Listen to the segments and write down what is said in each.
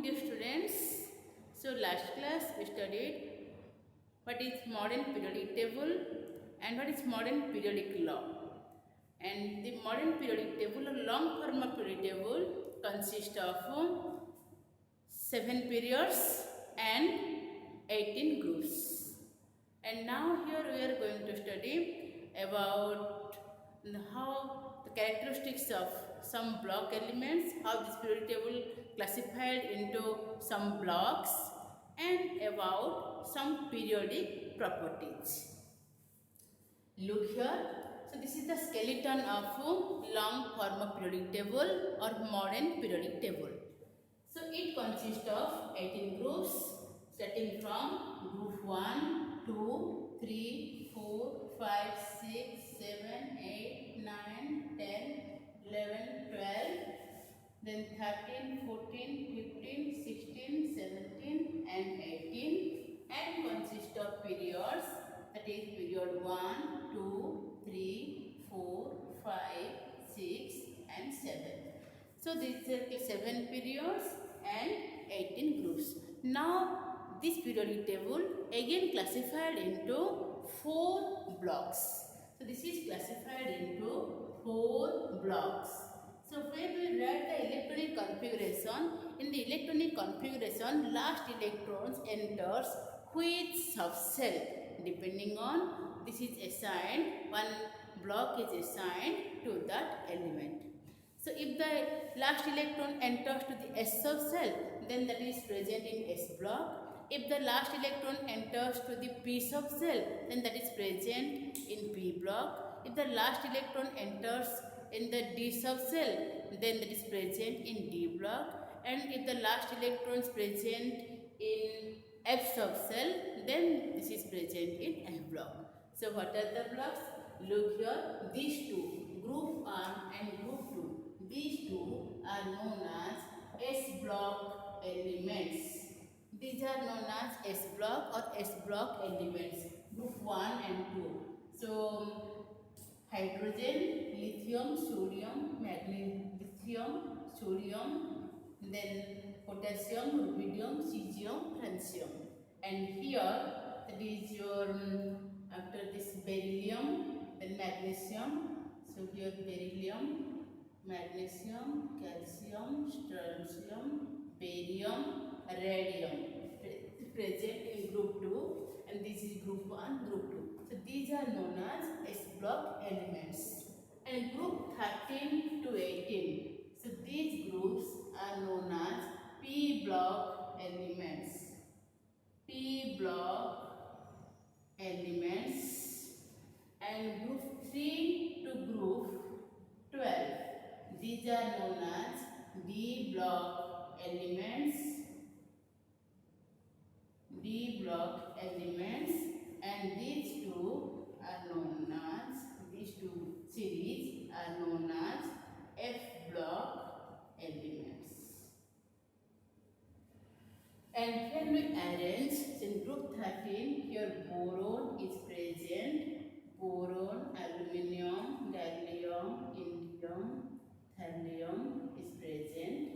dear students. So last class we studied what is modern periodic table and what is modern periodic law. And the modern periodic table or long form of periodic table consists of 7 periods and 18 groups. And now here we are going to study about how the characteristics of some block elements, how this periodic table classified into some blocks, and about some periodic properties. Look here. So this is the skeleton of long form of periodic table or modern periodic table. So it consists of 18 groups starting from group 1, 2, 3, 4, 5, 6, 7, 8, 9, 10, 11, 12, then 13, 14, 15, 16, 17 and 18, and consists of periods, that is period 1, 2, 3, 4, 5, 6 and 7. So these are 7 periods and 18 groups. Now this periodic table again classified into 4 blocks. So this is classified into 4 blocks. So when we write the electronic configuration, in the electronic configuration last electrons enters which subcell, depending on this is assigned, one block is assigned to that element. So if the last electron enters to the S subcell, then that is present in S block. If the last electron enters to the P subcell, then that is present in P block. If the last electron enters in the D subcell, then that is present in D block. And if the last electron is present in F subcell, then this is present in F block. So what are the blocks? Look here, these two, group 1 and group 2. These two are known as S block elements. These are known as S block or S block elements, group 1 and 2. So hydrogen, lithium, sodium, magnesium, lithium, sodium, then potassium, rubidium, cesium, francium. And here that is your after this beryllium, then magnesium. So here beryllium, magnesium, calcium, strontium, barium, radium present in group 2, and this is group 1, group 2. So these are known as S block elements. And group 13 to 18. So these groups are known as P block elements. P block elements. And group 3 to group 12. These are known as D block elements. D block elements, and these two are known as, these two series are known as F block elements. And when we arrange in group 13, here boron is present, boron, aluminium, gallium, indium, thallium is present.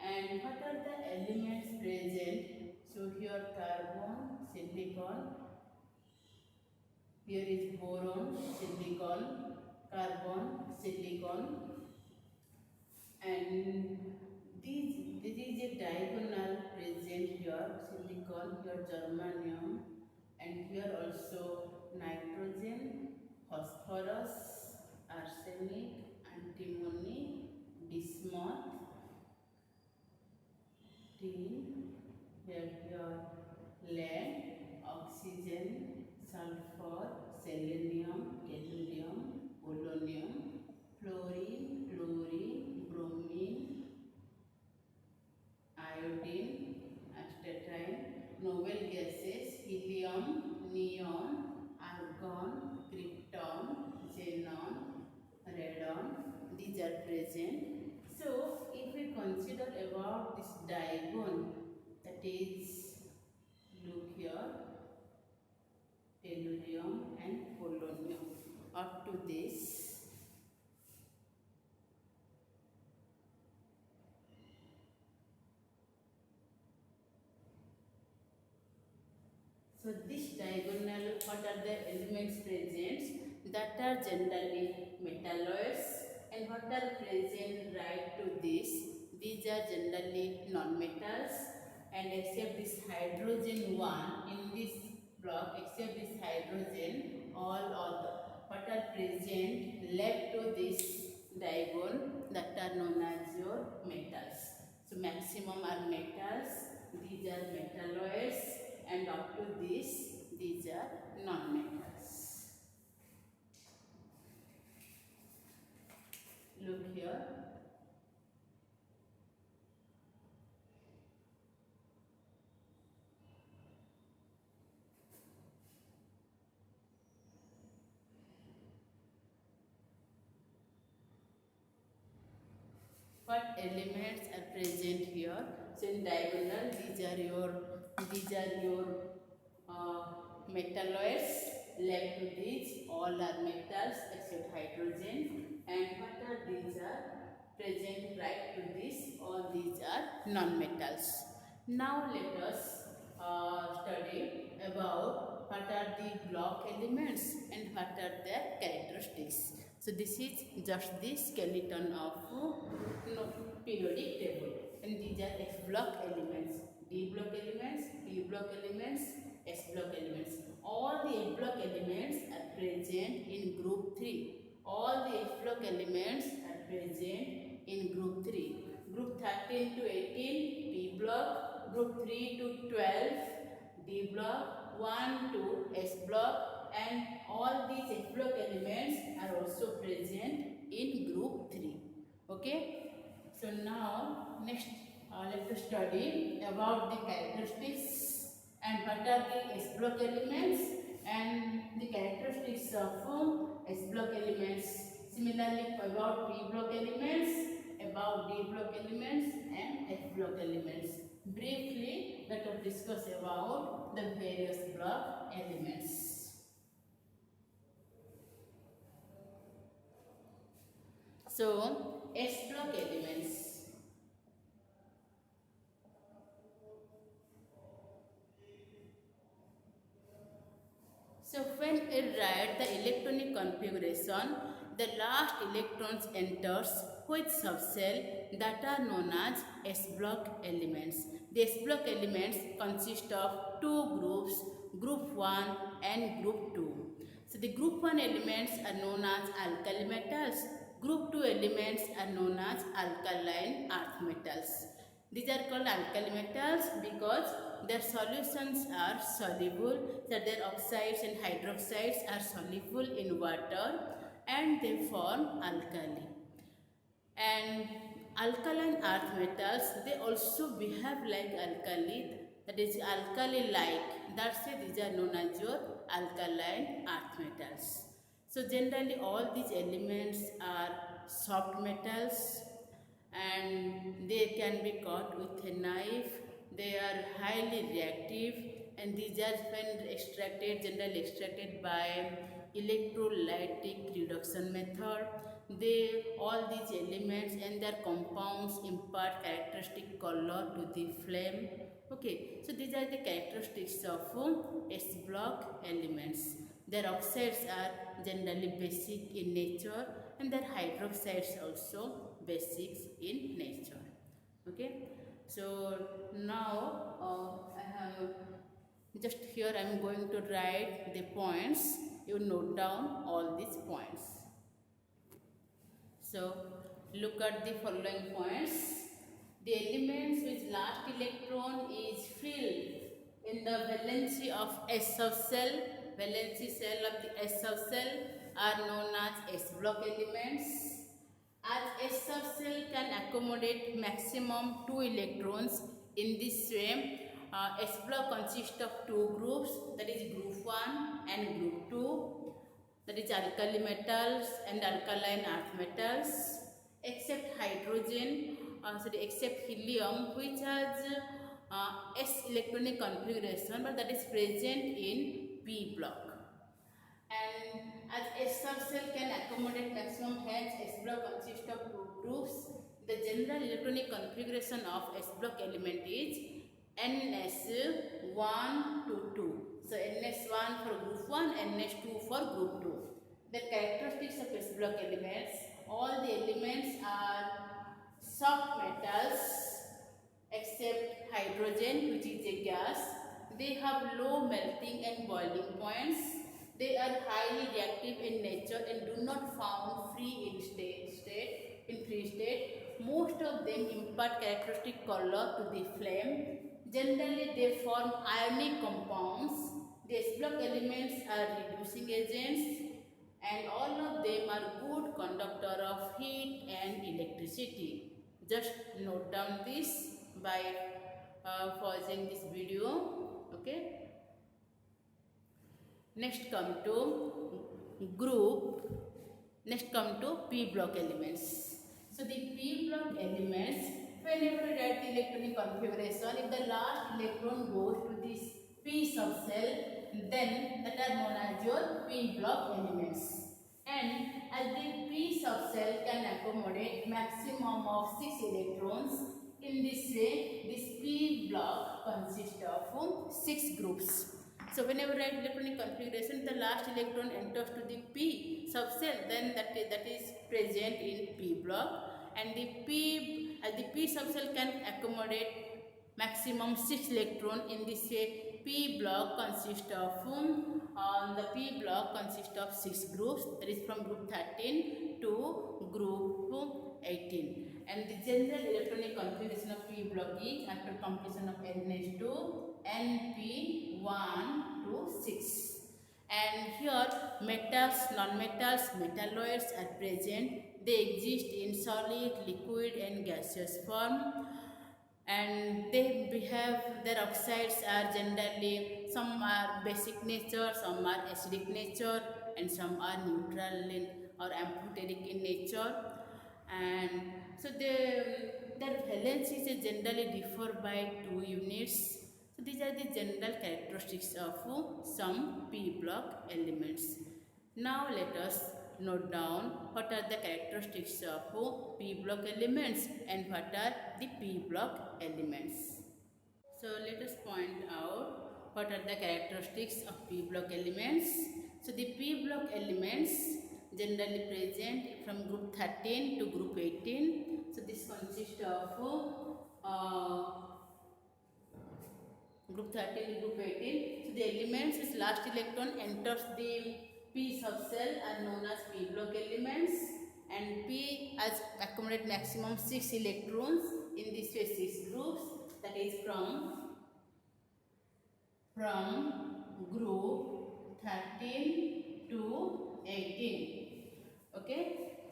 And what are the elements present? So here carbon, silicon, here is boron, silicon, carbon, silicon, and this is a diagonal present here, silicon, here germanium, and here also nitrogen, phosphorus, arsenic, antimony, bismuth, tin, here lead, oxygen, sulfur, selenium, gadolinium, polonium, fluorine, chlorine, bromine, iodine, astatine, noble gases, helium, neon, argon, krypton, xenon, radon. These are present. So if we consider about this diagon, that is, look here, tellurium and polonium. Up to this, diagonal, what are the elements present? That are generally metalloids, and what are present right to this? These are generally non-metals, and except this hydrogen one in this block, except this hydrogen, all other what are present left to this diagonal, that are known as your metals. So maximum are metals, these are metalloids, and up to this, these are non-metals. Look here. What elements are present here? So in diagonal, these are your metalloids. Left to these, all are metals except hydrogen. And what are these are present right to this? All these are non-metals. Now let us study about what are the block elements and what are their characteristics. So this is just the skeleton of periodic table, and these are F block elements, D block elements, P block elements, S block elements. All the F block elements are present in group 3. All the F block elements are present in group 3. Group 13 to 18, P block. Group 3 to 12, D block. 1 to S block, and all these F block elements are also present in group 3. Okay. So now next let us study about the characteristics and what are the S block elements and the characteristics of S block elements. Similarly about P block elements, about D block elements and F block elements. Briefly, let us discuss about the various block elements. So, S block elements. So, when we write the electronic configuration, the last electrons enters which subcell, that are known as S block elements. The S block elements consist of two groups, group 1 and group 2. So the group 1 elements are known as alkali metals. Group 2 elements are known as alkaline earth metals. These are called alkali metals because their solutions are soluble, that their oxides and hydroxides are soluble in water and they form alkali. And alkaline earth metals, they also behave like alkali, that is alkali like. That's why these are known as your alkaline earth metals. So generally all these elements are soft metals and they can be cut with a knife. They are highly reactive, and these are when extracted, generally extracted by electrolytic reduction method. All these elements and their compounds impart characteristic color to the flame. Okay, so these are the characteristics of S block elements. Their oxides are generally basic in nature, and their hydroxides also basics in nature. Okay, so now I have just here I am going to write the points. You note down all these points. So look at the following points. The elements with last electron is filled in the valency of S subcell. Valency cell of the S subcell are known as S block elements. As S subcell can accommodate maximum 2 electrons in this same, S block consists of two groups, that is group 1 and group 2, that is alkali metals and alkaline earth metals, except hydrogen, except helium, which has S electronic configuration, but that is present in P block. And as S subcell can accommodate maximum, hence S block consists of two groups. The general electronic configuration of S block element is NS1 to 2. So NS1 for group 1, NS2 for group 2. The characteristics of s block elements. All the elements are soft metals except hydrogen, which is a gas. They have low melting and boiling points. They are highly reactive in nature and do not found free in free state. Most of them impart characteristic color to the flame. Generally, they form ionic compounds. The s block elements are reducing agents, and all of them are good conductor of heat and electricity. Just note down this by pausing this video. Okay. Next come to p block elements. So the p block elements, whenever you write the electronic configuration, if the last electron goes to this p subcell, then that are known as your p block elements. And as the p subcell can accommodate maximum of 6 electrons, in this way this p block consists of 6 groups. So whenever write electronic configuration, the last electron enters to the p subcell, then that is present in p block, and the p subcell can accommodate maximum 6 electron. In this way, p block consists of the p block consists of 6 groups, that is from group 13 to group 18. And the general electronic configuration of p block is after completion of NH2 NP1 to 6. And here metals, non-metals, metalloids are present. They exist in solid, liquid and gaseous form, and they behave, their oxides are generally, some are basic nature, some are acidic nature, and some are neutral or amphoteric in nature. And so their valencies generally differ by 2 units. So these are the general characteristics of some p block elements. Now let us note down what are the characteristics of p block elements and what are the p block elements. So let us point out what are the characteristics of p block elements. So the p block elements generally present from group 13 to group 18. So this consists of group 13 to group 18. So the elements whose last electron enters the p subcell are known as p block elements, and p as accommodate maximum 6 electrons. In this way 6 groups, that is from group 13 to 18. Okay.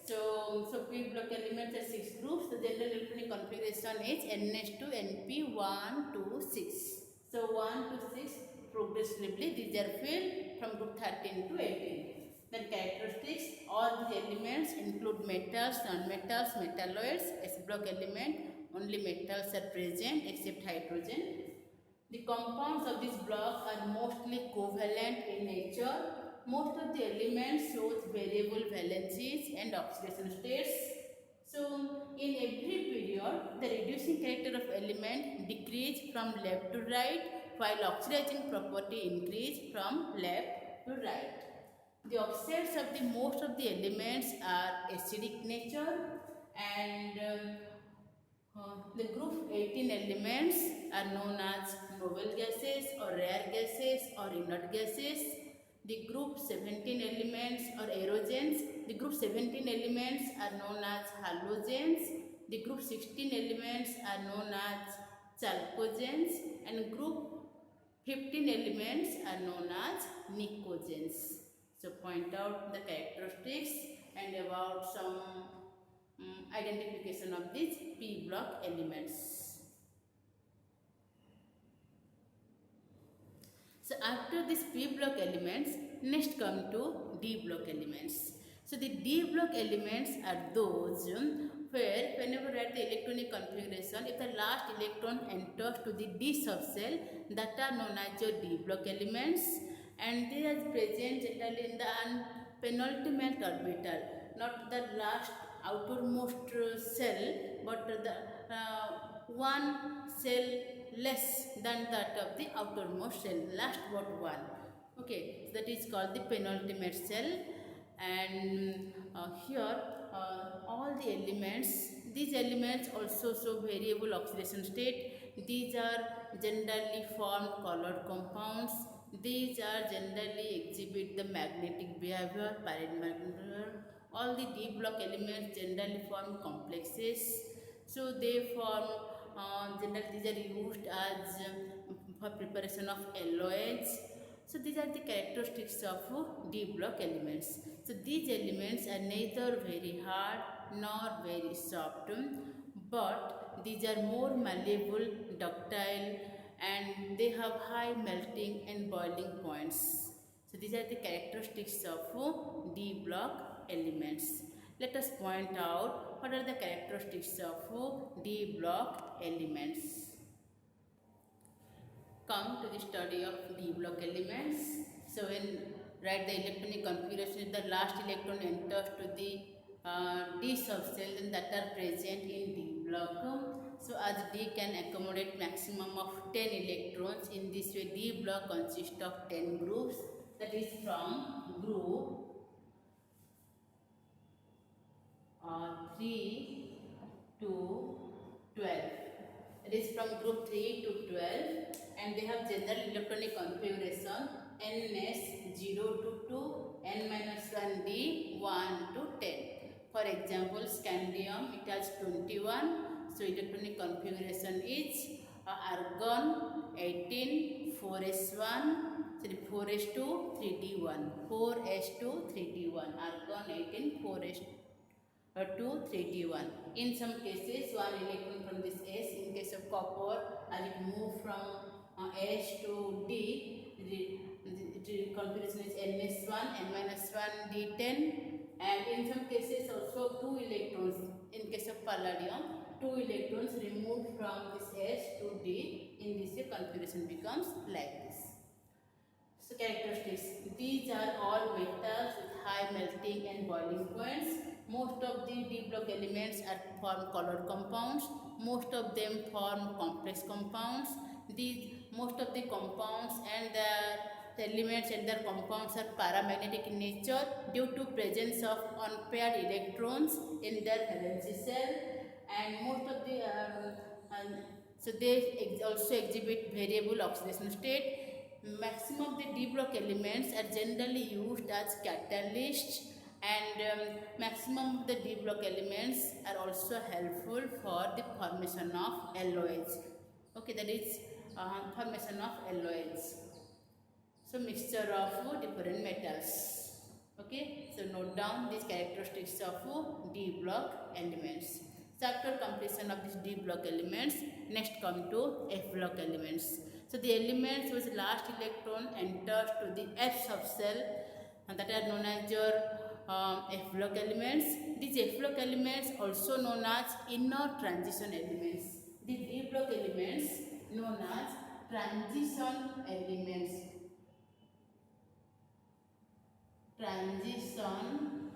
So p block elements are 6 groups. The general electronic configuration is NH2 NP1 to 6. So 1 to 6 progressively these are filled from group 13 to 18. Then characteristics, all the elements include metals, non-metals, metalloids. S block element, only metals are present except hydrogen. The compounds of this block are mostly covalent in nature. Most of the elements shows variable valencies and oxidation states. So in every period, the reducing character of element decrease from left to right, while oxidizing property increase from left to right. The oxides of the most of the elements are acidic nature, and the group 18 elements are known as noble gases or rare gases or inert gases. The group 17 elements or aerogens. The group 17 elements are known as halogens. The group 16 elements are known as chalcogens, and group 15 elements are known as nicogens. So point out the characteristics and about some identification of these p block elements. So after these p block elements, next come to d block elements. So the d block elements are those where whenever at the electronic configuration, if the last electron enters to the d subcell, that are known as your d block elements, and they are present generally in the penultimate orbital, not the last outermost cell, but the one cell less than that of the outermost shell, last but one. Okay, so that is called the penultimate cell. And here all the elements, these elements also show variable oxidation state. These are generally formed colored compounds. These are generally exhibit the magnetic behavior, paramagnetic behavior. All the D block elements generally form complexes. So they form generally these are used as for preparation of alloys. So these are the characteristics of D block elements. So these elements are neither very hard nor very soft, but these are more malleable, ductile, and they have high melting and boiling points. So these are the characteristics of D block elements. Let us point out what are the characteristics of D block elements. Come to the study of D block elements. So when write the electronic configuration, the last electron enters to the D subcell that are present in D block. So as D can accommodate maximum of 10 electrons, in this way D block consists of 10 groups, that is from group 3 to 12. It is from group 3 to 12, and they have general electronic configuration Ns 0 to 2, N-1D 1 to 10. For example, scandium, it has 21. So electronic configuration is argon 18, 4s1, 4s2, 3d1, 4s2, 3d1, argon 18, 4s2, 3d1. In some cases, one electron from this S. In case of copper, as it move from S to D, the configuration is Ns1, N-1, D10. And in some cases also 2 electrons. In case of palladium, 2 electrons removed from this S to D. In this way, configuration becomes like this. So characteristics, these are all metals with high melting and boiling points. Most of the D block elements are form colored compounds. Most of them form complex compounds. Most of the compounds and the elements and their compounds are paramagnetic in nature due to presence of unpaired electrons in their valence shell. And most of the so they also exhibit variable oxidation state. Maximum of the D block elements are generally used as catalysts, and maximum of the D block elements are also helpful for the formation of alloys. Okay, that is formation of alloys. So mixture of different metals. Okay, so note down these characteristics of D block elements. So after completion of these D block elements, next come to F block elements. So the elements whose last electron enters to the F subcell, and that are known as your F block elements. These F block elements also known as inner transition elements. The D block elements known as transition elements. Transition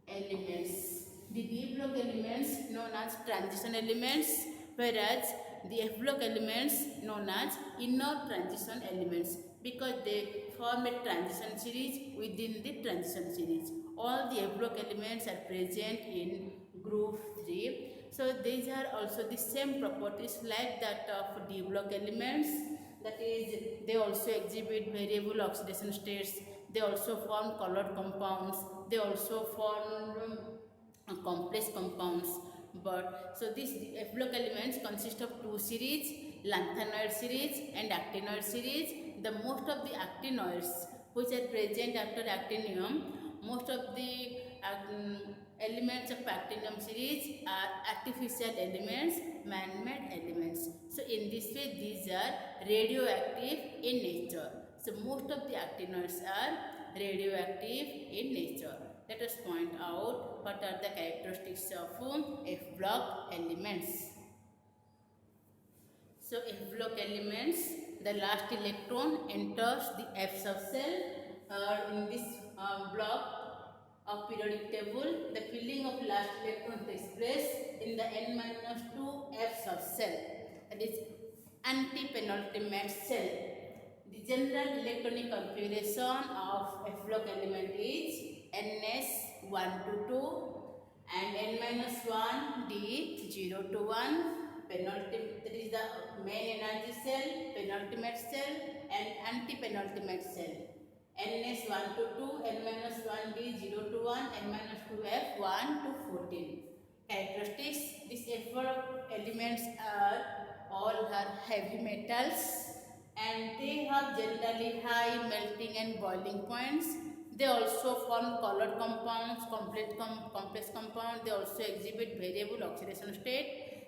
elements. The D block elements known as transition elements, whereas the F block elements known as inner transition elements, because they form a transition series within the transition series. All the F block elements are present in group 3. So these are also the same properties like that of D block elements. That is, they also exhibit variable oxidation states. They also form colored compounds. They also form complex compounds. But so these F block elements consist of 2 series, lanthanoid series and actinoid series. The most of the actinoids which are present after actinium, most of the elements of actinium series are artificial elements, man-made elements. So in this way, these are radioactive in nature. So most of the actinoids are radioactive in nature. Let us point out what are the characteristics of F block elements. So F block elements, the last electron enters the F subcell. In this block of periodic table, the filling of last electron takes place in the N-2 F subcell. That is anti-penultimate cell. The general electronic configuration of F-block element is NS1 to 2 and N-1 D 0 to 1. Penultimate, that is the main energy cell, penultimate cell and anti-penultimate cell. NS1 to 2, N-1 D 0 to 1, N-2 F 1 to 14. Characteristics: these F-block elements are all heavy metals and they have generally high melting and boiling points. They also form colored compounds, complex compounds. They also exhibit variable oxidation state.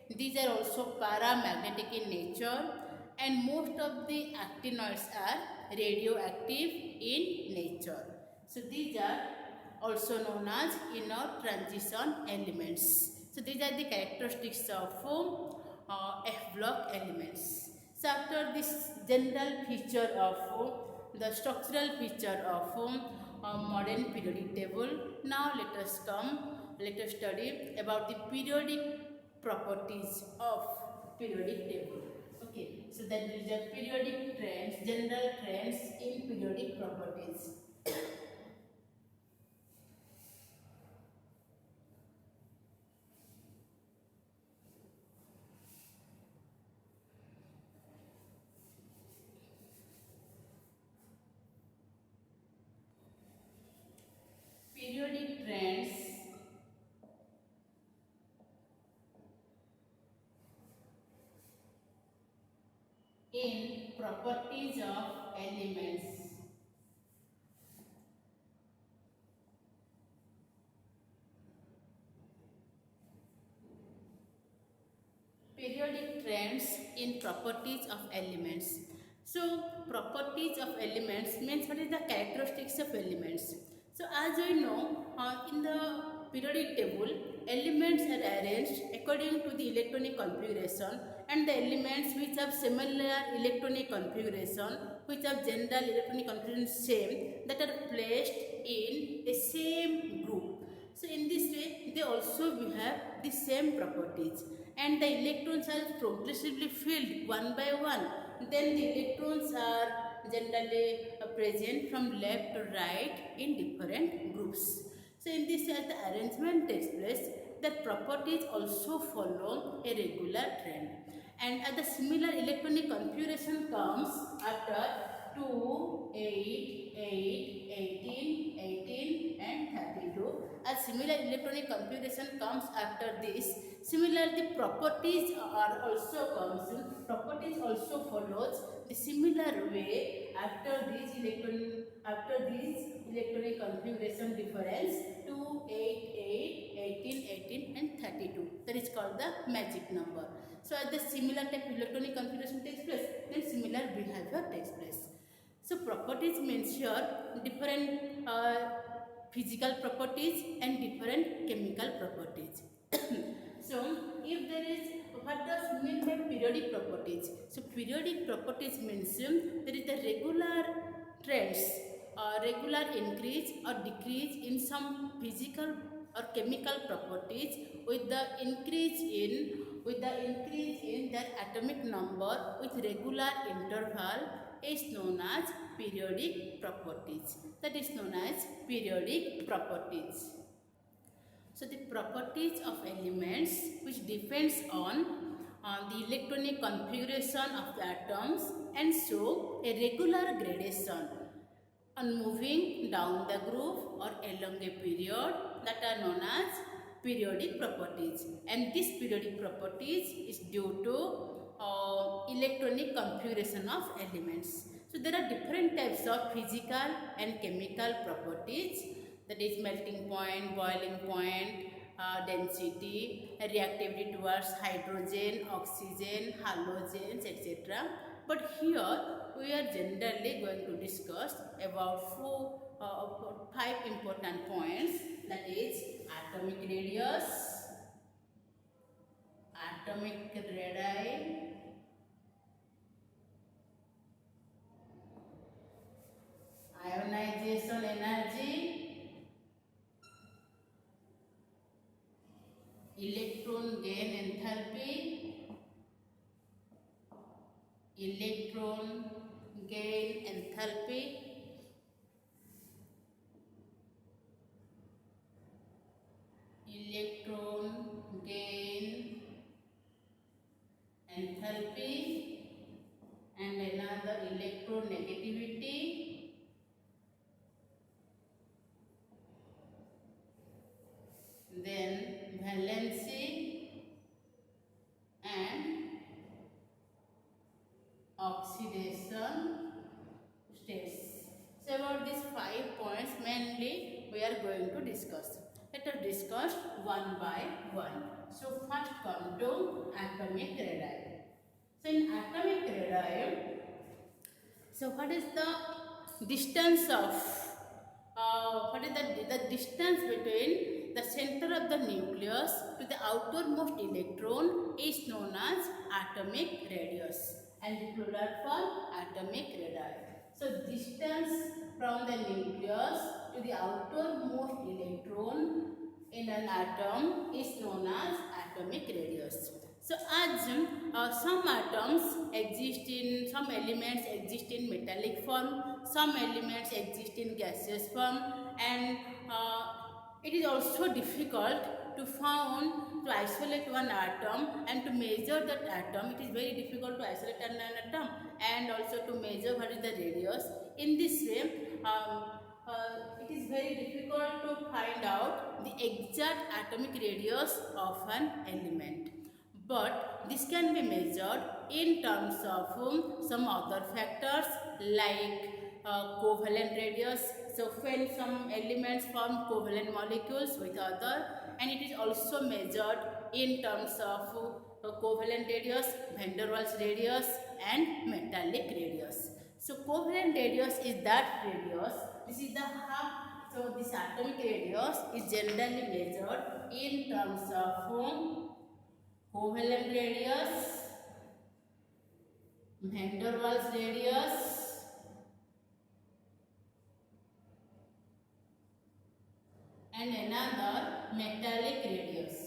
These are also paramagnetic in nature, and most of the actinoids are radioactive in nature. So these are also known as inner transition elements. So these are the characteristics of F-block elements. So after this general feature of the structural feature of modern periodic table, now let us study about the periodic properties of periodic table. Okay, so that is the periodic trends, general trends in periodic properties. Periodic trends in properties of elements. Periodic trends in properties of elements. So properties of elements means what is the characteristics of elements. So as we know, in the periodic table, elements are arranged according to the electronic configuration, and the elements which have similar electronic configuration, which have general electronic configuration same, that are placed in a same group. So in this way, they also have the same properties, and the electrons are progressively filled one by one. Then the electrons are generally present from left to right in different groups. So in this way, as the arrangement takes place, the properties also follow a regular trend. And as the similar electronic configuration comes after 2, 8, 8, 18, 18 and 32. As similar electronic configuration comes after this, similarly properties are also comes in. Properties also follows the similar way after this electronic configuration difference 2, 8, 8, 18, 18 and 32. That is called the magic number. So as the similar type electronic configuration takes place, then similar behavior takes place. So properties means here different physical properties and different chemical properties. So if there is, what does mean by periodic properties? So periodic properties means there is a regular trends, regular increase or decrease in some physical or chemical properties with the increase in their atomic number with regular interval is known as periodic properties. That is known as periodic properties. So the properties of elements which depends on the electronic configuration of the atoms and show a regular gradation on moving down the groove or along a period, that are known as periodic properties. And this periodic properties is due to electronic configuration of elements. So there are different types of physical and chemical properties, that is melting point, boiling point, density, reactivity towards hydrogen, oxygen, halogens, etc. But here we are generally going to discuss about 5 important points, that is atomic radius, atomic radii, ionization energy, electron gain enthalpy, electron gain enthalpy, electron gain enthalpy, and another electronegativity, then valency and oxidation states. So about these 5 points mainly we are going to discuss. Let us discuss one by one. So first come to atomic radii. So in atomic radii, so what is the distance of what is the distance between the center of the nucleus to the outermost electron is known as atomic radius, and the plural for atomic radii. So distance from the nucleus to the outermost electron in an atom is known as atomic radius. So as some atoms exist in, some elements exist in metallic form, some elements exist in gaseous form, and it is also difficult to isolate one atom and to measure that atom. It is very difficult to isolate an atom and also to measure what is the radius. In this way, it is very difficult to find out the exact atomic radius of an element. But this can be measured in terms of some other factors like covalent radius. So when some elements form covalent molecules with other, and it is also measured in terms of covalent radius, van der Waals radius, and metallic radius. So covalent radius is that radius. This is the half. So this atomic radius is generally measured in terms of covalent radius, van der Waals radius, and another metallic radius.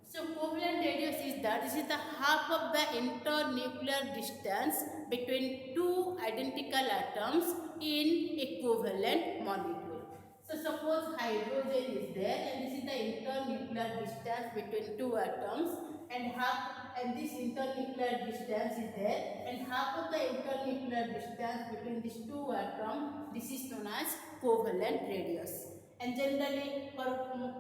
So covalent radius is that this is the half of the internuclear distance between two identical atoms in a covalent molecule. So suppose hydrogen is there, and this is the internuclear distance between two atoms, and this internuclear distance is there, and half of the internuclear distance between these two atoms, this is known as covalent radius. And generally for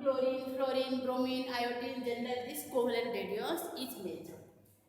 chlorine, fluorine, bromine, iodine, generally this covalent radius is measured.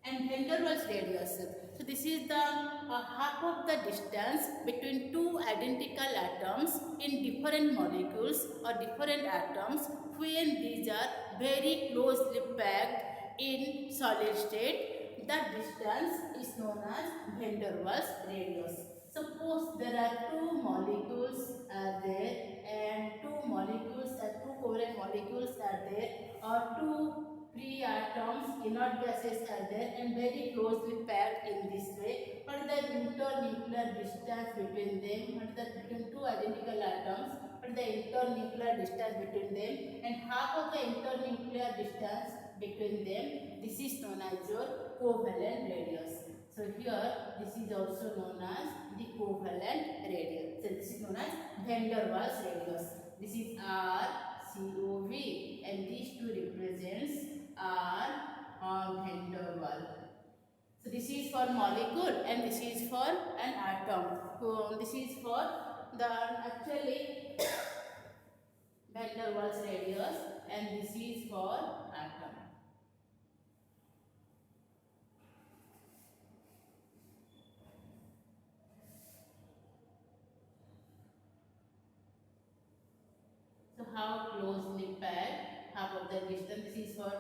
And van der Waals radius. So this is the half of the distance between two identical atoms in different molecules or different atoms when these are very closely packed in solid state. That distance is known as van der Waals radius. Suppose there are two molecules are there, and two covalent molecules are there, or two free atoms, inert gases are there, and very closely packed in this way. What is the internuclear distance between them? What is the between two identical atoms? What is the internuclear distance between them? And half of the internuclear distance between them, this is known as your covalent radius. So here this is also known as the covalent radius. So this is known as van der Waals radius. This is R, COV, and these two represents R van der Waals. So this is for molecule and this is for an atom. So this is for the actually van der Waals radius, and this is for atom. So how closely packed, half of the distance. This is for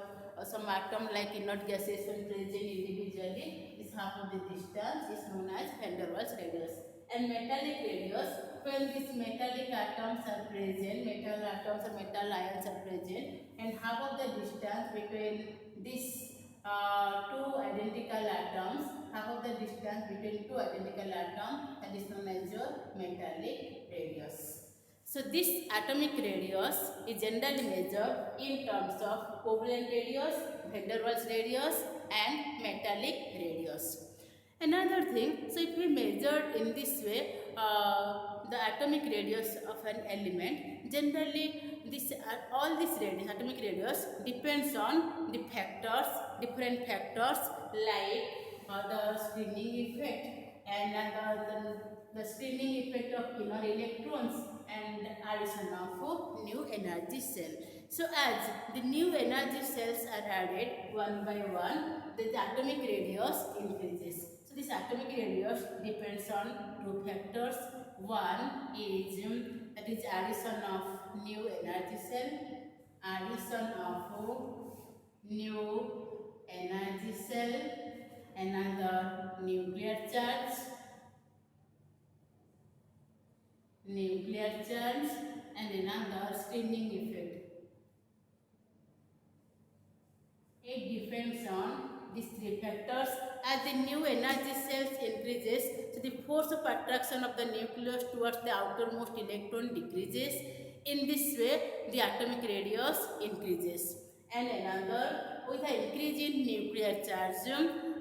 some atom like inert gases when present individually. This half of the distance is known as van der Waals radius. And metallic radius, when these metallic atoms are present, metal atoms or metal ions are present, and half of the distance between these two identical atoms, half of the distance between two identical atoms, that is known as your metallic radius. So this atomic radius is generally measured in terms of covalent radius, van der Waals radius and metallic radius. Another thing, so if we measure in this way the atomic radius of an element, generally this all this radius, atomic radius, depends on the factors, different factors like the screening effect and the screening effect of inner electrons and addition of new energy cell. So as the new energy cells are added one by one, the atomic radius increases. So this atomic radius depends on two factors. One is that is addition of new energy cell, addition of new energy cell, another nuclear charge, and another screening effect. It depends on these three factors. As the new energy cells increases, so the force of attraction of the nucleus towards the outermost electron decreases. In this way, the atomic radius increases. And another, with the increase in nuclear charge,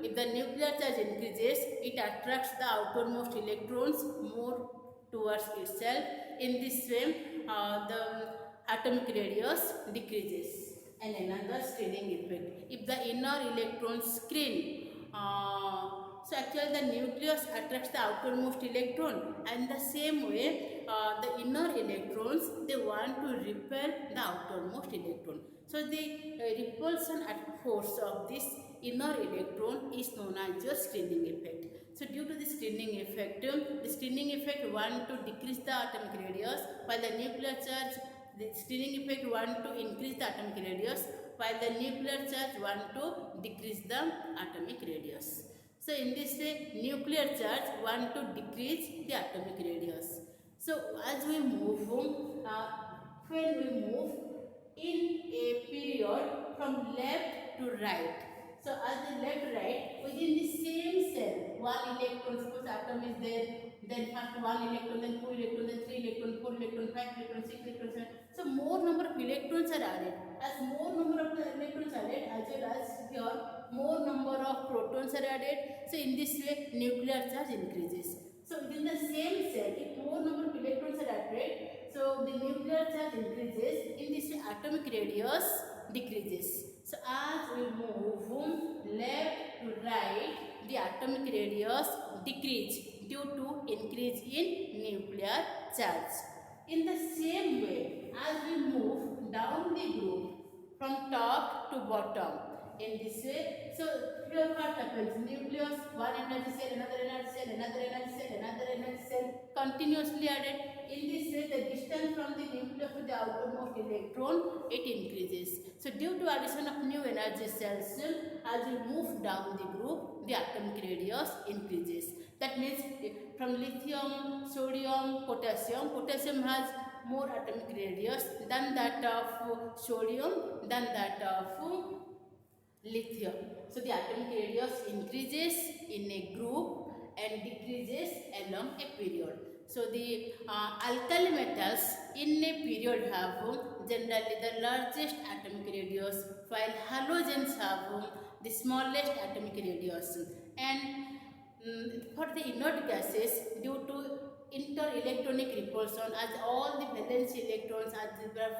if the nuclear charge increases, it attracts the outermost electrons more towards itself. In this way, the atomic radius decreases. And another screening effect. If the inner electrons screen, so actually the nucleus attracts the outermost electron, and the same way the inner electrons, they want to repel the outermost electron. So the repulsion at force of this inner electron is known as your screening effect. So due to the screening effect want to decrease the atomic radius, while the nuclear charge, the screening effect want to increase the atomic radius, while the nuclear charge want to decrease the atomic radius. So in this way, nuclear charge want to decrease the atomic radius. So as we move, when we move in a period from left to right, so as the left right, within the same cell, one electron, suppose atom is there, then first one electron, then two electron, then three electron, four electron, five electron, six electron, seven. So more number of electrons are added. As more number of electrons are added, as well as here more number of protons are added. So in this way, nuclear charge increases. So within the same cell, if more number of electrons are added, so the nuclear charge increases. In this way, atomic radius decreases. So as we move left to right, the atomic radius decrease due to increase in nuclear charge. In the same way, as we move down the group from top to bottom, in this way, so here what happens? Nucleus, one energy cell, another energy cell, another energy cell, another energy cell, continuously added. In this way, the distance from the nucleus to the outermost electron, it increases. So due to addition of new energy cells, as we move down the group, the atomic radius increases. That means from lithium, sodium, potassium has more atomic radius than that of sodium, than that of lithium. So the atomic radius increases in a group and decreases along a period. So the alkali metals in a period have generally the largest atomic radius, while halogens have the smallest atomic radius. And for the inert gases, due to inter-electronic repulsion, as all the valence electrons are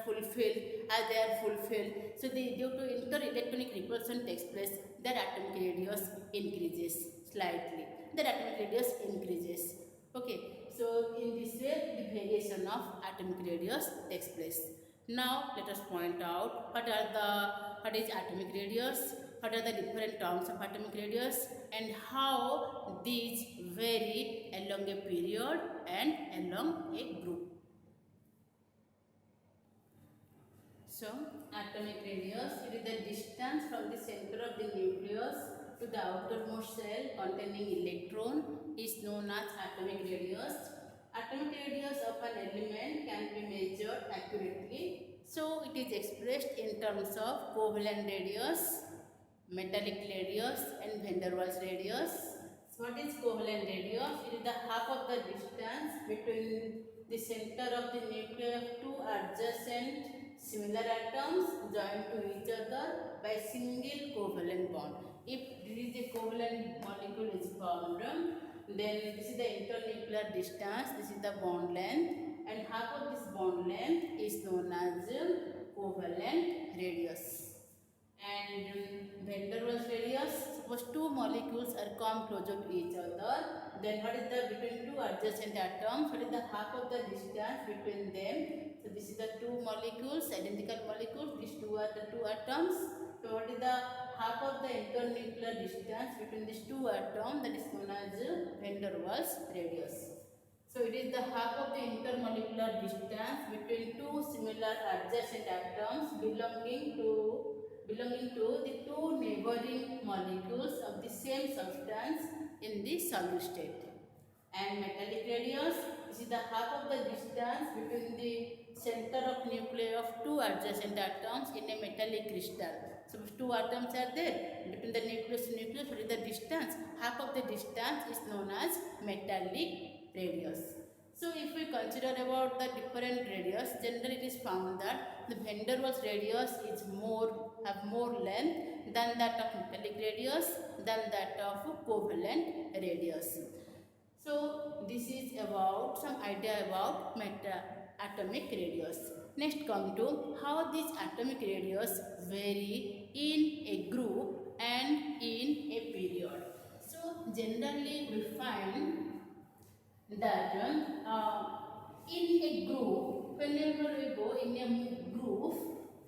fulfilled, so due to inter-electronic repulsion takes place, their atomic radius increases slightly. Their atomic radius increases. Okay, so in this way, the variation of atomic radius takes place. Now let us point out what is atomic radius, what are the different terms of atomic radius, and how these vary along a period and along a group. So atomic radius, it is the distance from the center of the nucleus to the outermost cell containing electron is known as atomic radius. Atomic radius of an element can be measured accurately. So it is expressed in terms of covalent radius, metallic radius and van der Waals radius. So what is covalent radius? It is the half of the distance between the center of the nucleus of two adjacent similar atoms join to each other by single covalent bond. If this is a covalent molecule is formed, then this is the internuclear distance, this is the bond length, and half of this bond length is known as covalent radius. And van der Waals radius, suppose two molecules are come closer to each other, then what is the between two adjacent atoms, what is the half of the distance between them? So this is the two molecules, identical molecules, these two are the two atoms. So what is the half of the internuclear distance between these two atoms, that is known as van der Waals radius. So it is the half of the intermolecular distance between two similar adjacent atoms belonging to the two neighboring molecules of the same substance in the solid state. And metallic radius, this is the half of the distance between the center of nuclei of two adjacent atoms in a metallic crystal. So two atoms are there between the nucleus and nucleus. What is the distance? Half of the distance is known as metallic radius. So if we consider about the different radius, generally it is found that the van der Waals radius is have more length than that of metallic radius, than that of covalent radius. So this is about some idea about atomic radius. Next come to how these atomic radius vary in a group and in a period. So generally we find that in a group, whenever we go in a group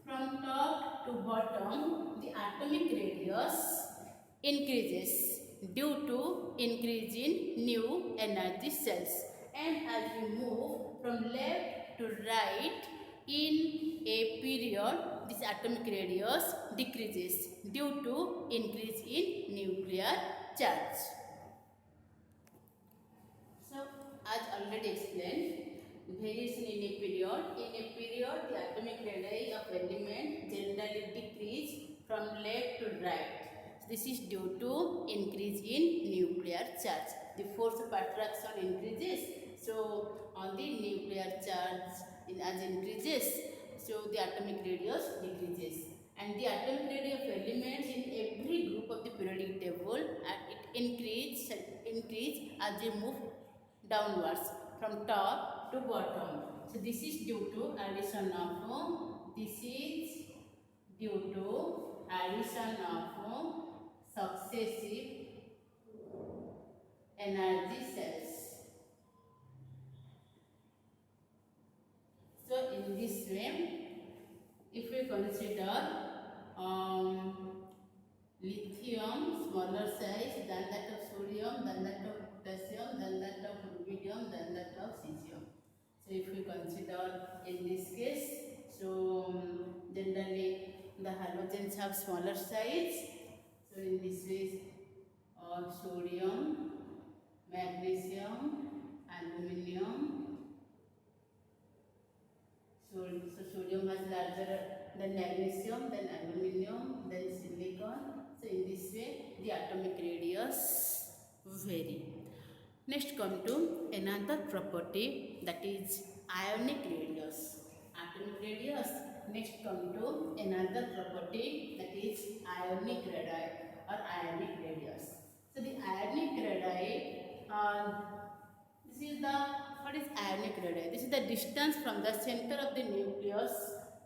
from top to bottom, the atomic radius increases due to increase in new energy cells, and as we move from left to right in a period, this atomic radius decreases due to increase in nuclear charge. So, as already explained, variation in a period. In a period, the atomic radii of element generally decrease from left to right. This is due to increase in nuclear charge. The force of attraction increases. So, on the nuclear charge as increases, so the atomic radius decreases. And the atomic radius of elements in every group of the periodic table, and it increase as you move downwards from top to bottom. So this is due to addition of successive energy cells. So in this way, if we consider lithium smaller size than that of sodium, than that of potassium, than that of rubidium, than that of cesium. So if we consider in this case, so generally the halogens have smaller size. So in this way, sodium, magnesium, aluminium. So sodium has larger than magnesium, then aluminium, then silicon. So in this way, the atomic radius vary. Next come to another property, that is ionic radius. Atomic radius. Next come to another property, that is ionic radii or ionic radius. So the ionic radii, what is ionic radii? This is the distance from the center of the nucleus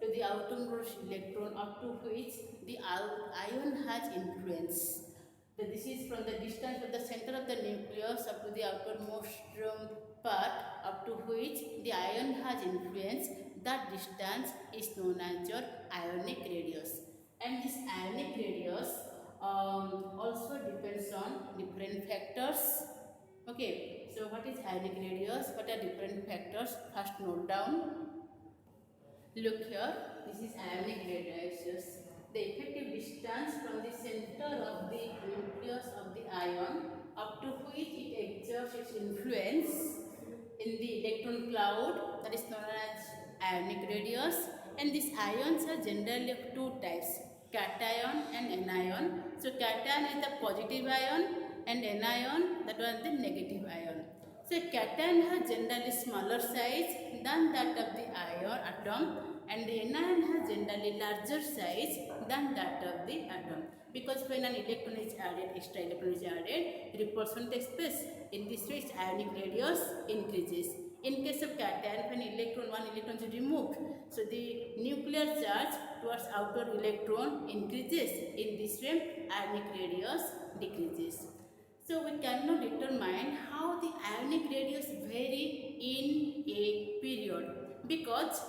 to the outermost electron up to which the ion has influence. So this is from the distance from the center of the nucleus up to the outermost part up to which the ion has influence. That distance is known as your ionic radius. And this ionic radius also depends on different factors. Okay, so what is ionic radius? What are different factors? First note down. Look here, this is ionic radius. The effective distance from the center of the nucleus of the ion up to which it exerts its influence in the electron cloud, that is known as ionic radius. And these ions are generally of two types, cation and anion. So cation is the positive ion and anion, that was the negative ion. So cation has generally smaller size than that of the ion atom, and the anion has generally larger size than that of the atom. Because when an electron is added, extra electron is added, repulsion takes place. In this way, its ionic radius increases. In case of cation, when one electron is removed, so the nuclear charge towards outer electron increases. In this way, ionic radius decreases. So we cannot determine how the ionic radius vary in a period, because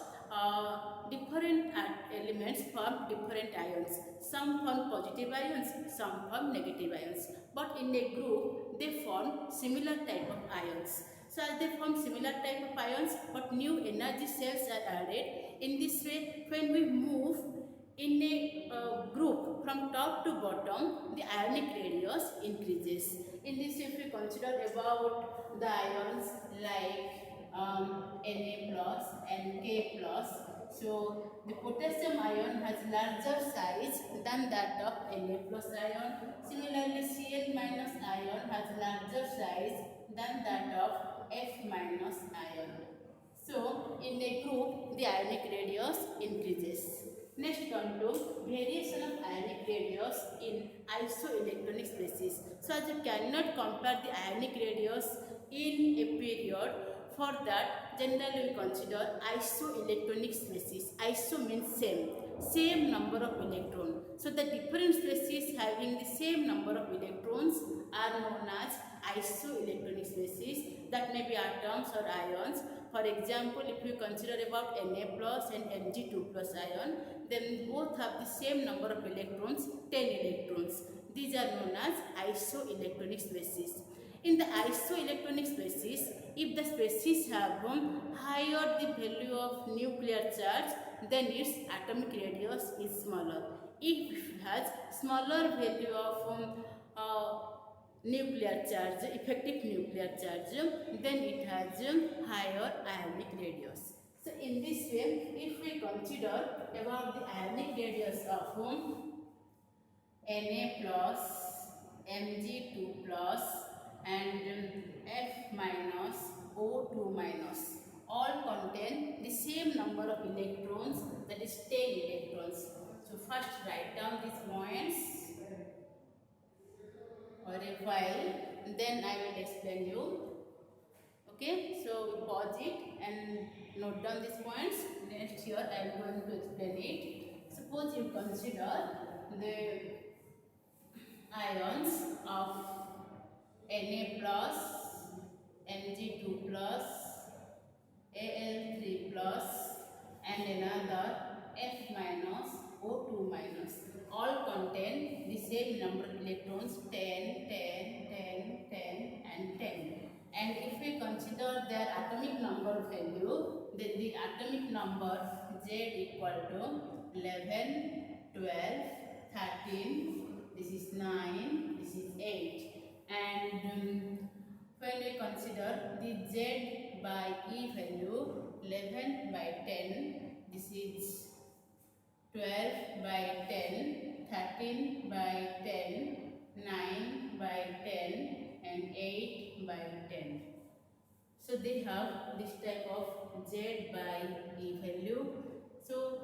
different elements form different ions. Some form positive ions, some form negative ions. But in a group, they form similar type of ions. So as they form similar type of ions, but new energy cells are added. In this way, when we move in a group from top to bottom, the ionic radius increases. In this, if we consider about the ions like Na plus and K plus, so the potassium ion has larger size than that of Na plus ion. Similarly, Cl minus ion has larger size than that of F minus ion. So in a group, the ionic radius increases. Next come to variation of ionic radius in isoelectronic species. So as you cannot compare the ionic radius in a period, for that generally we consider isoelectronic species. Iso means same number of electrons. So the different species having the same number of electrons are known as isoelectronic species. That may be atoms or ions. For example, if we consider about Na plus and Mg2 plus ion, then both have the same number of electrons, 10 electrons. These are known as isoelectronic species. In the isoelectronic species, if the species have higher the value of nuclear charge, then its atomic radius is smaller. If it has smaller value of nuclear charge, effective nuclear charge, then it has higher ionic radius. So in this way, if we consider about the ionic radius of Na plus, Mg2 plus and F minus, O2 minus, all contain the same number of electrons, that is 10 electrons. So first write down these points or a while, then I will explain you. Okay, so pause it and note down these points. Next here I am going to explain it. Suppose you consider the ions of Na plus, Mg2 plus, Al3 plus and another F minus, O2 minus. All contain the same number of electrons, 10, 10, 10, 10 and 10. And if we consider their atomic number value, then the atomic number Z equal to 11, 12, 13, this is 9, this is 8. And when we consider the Z by E value, 11 by 10, this is 12 by 10, 13 by 10, 9 by 10 and 8 by 10. So they have this type of Z by E value. So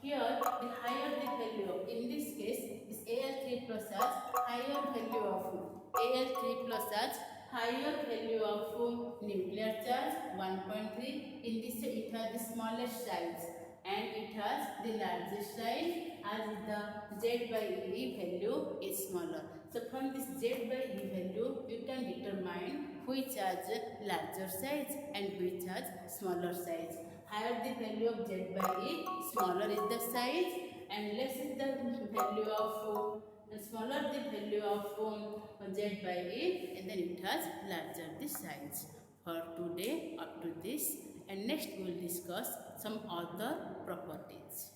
here the higher the value, in this case this Al3 plus has higher value of Al3 plus has higher value of nuclear charge 1.3. In this it has the smallest size and it has the largest size, as the Z by E value is smaller. So from this Z by E value you can determine which has larger size and which has smaller size. Higher the value of Z by E, smaller is the size, and less is the value of smaller the value of Z by E, and then it has larger the size. For today up to this, and next we will discuss some other properties.